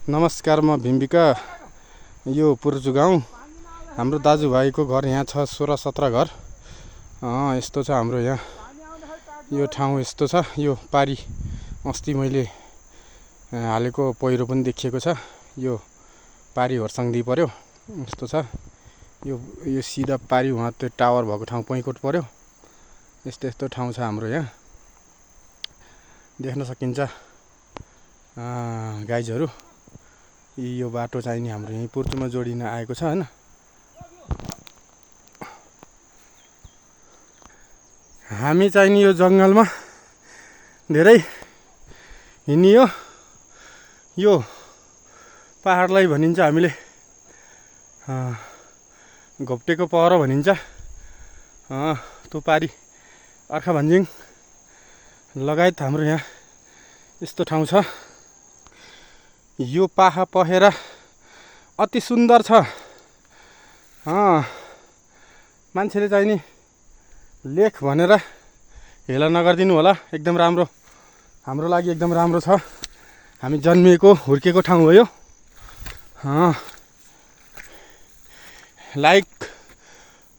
नमस्कार, म भिम्बिका। यो पुर्जु गाउँ हाम्रो दाजुभाइको घर यहाँ छ 16-17 घर। यस्तो छ हाम्रो यहाँ यो ठाउँ यस्तो छ। यो पारी अस्ति मैले हालेको पहिरो पनि देखिएको छ। यो पारी हर्साङदी पर्यो यस्तो छ। यो सिधा पारी उहाँ त्यो टावर भएको ठाउँ पैँकोट पर्यो। यस्तो यस्तो ठाउँ छ हाम्रो यहाँ देख्न सकिन्छ। गाइजहरू यो बाटो चाहिँ नि हाम्रो यहीँ पुर्चुमा जोडिन आएको छ हैन। हामी चाहिँ नि यो जङ्गलमा धेरै हिँडियो। यो पहाडलाई भनिन्छ हामीले घोप्टेको पहरो भनिन्छ। त्यो पारी अर्खा भन्जिङ लगायत हाम्रो यहाँ यस्तो ठाउँ छ। यो पाहा पहेरा अति सुन्दर छ। मान्छेले चाहिँ नि लेख भनेर हेला नगरिदिनु होला। एकदम राम्रो, हाम्रो लागि एकदम राम्रो छ। हामी जन्मिएको हुर्केको ठाउँ हो यो। लाइक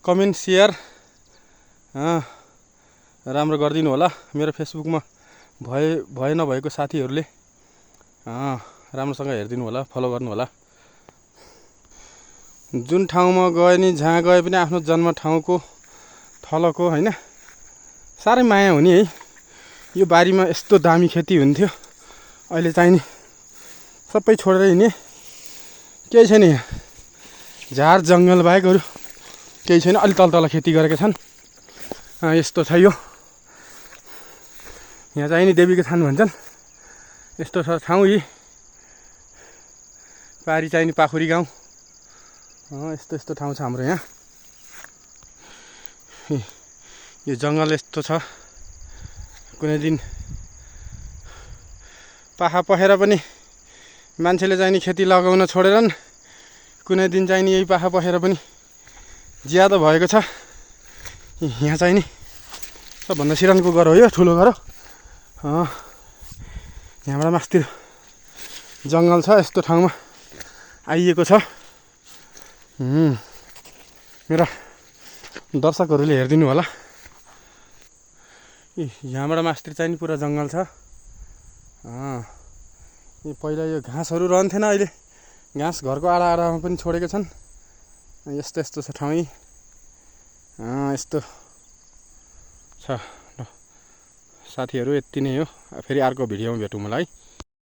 कमेन्ट सेयर राम्रो गरिदिनु होला। मेरो फेसबुकमा भए नभएको साथीहरूले राम्रोसँग हेरिदिनु होला, फलो गर्नु होला। जुन ठाउँमा गए नि जहाँ गए पनि आफ्नो जन्म ठाउँको थलोको हैन साह्रै माया हुने है। यो बारीमा यस्तो दामी खेती हुन्थ्यो, अहिले चाहिँ नि सबै छोडेर हिँड्ने। केही छैन यहाँ, झार जङ्गल बाहेक अरू केही छैन। अलि तल खेती गरेका छन्। यस्तो छ यो यहाँ चाहिँ नि देवीको थान भन्छन्। यस्तो छ ठाउँ। यी पारी चाहिँ नि पाखुरी गाउँ। यस्तो यस्तो ठाउँ छ हाम्रो यहाँ। यो जङ्गल यस्तो छ। कुनै दिन पाखा पखेर पनि मान्छेले चाहिँ नि खेती लगाउन छोडेरन्। कुनै दिन चाहिँ नि यही पाखा पखेर पनि ज्यादा भएको छ। यहाँ चाहिँ नि सबभन्दा सिरानको घर हो यो, ठुलो घर हो। यहाँबाट मास्तिर जङ्गल छ। यस्तो ठाउँमा आइएको छ। मेरा दर्शकहरूले हेरिदिनु होला। यहाँबाट मास्तिर चाहिँ नि पुरा जङ्गल छ। पहिला यो घाँसहरू रहन्थेन, अहिले घाँस घरको आडामा पनि छोडेका छन्। यस्तो यस्तो छ ठाउँ। यस्तो छ। ल साथीहरू, यति नै हो। फेरि अर्को भिडियोमा भेटौँ मलाई।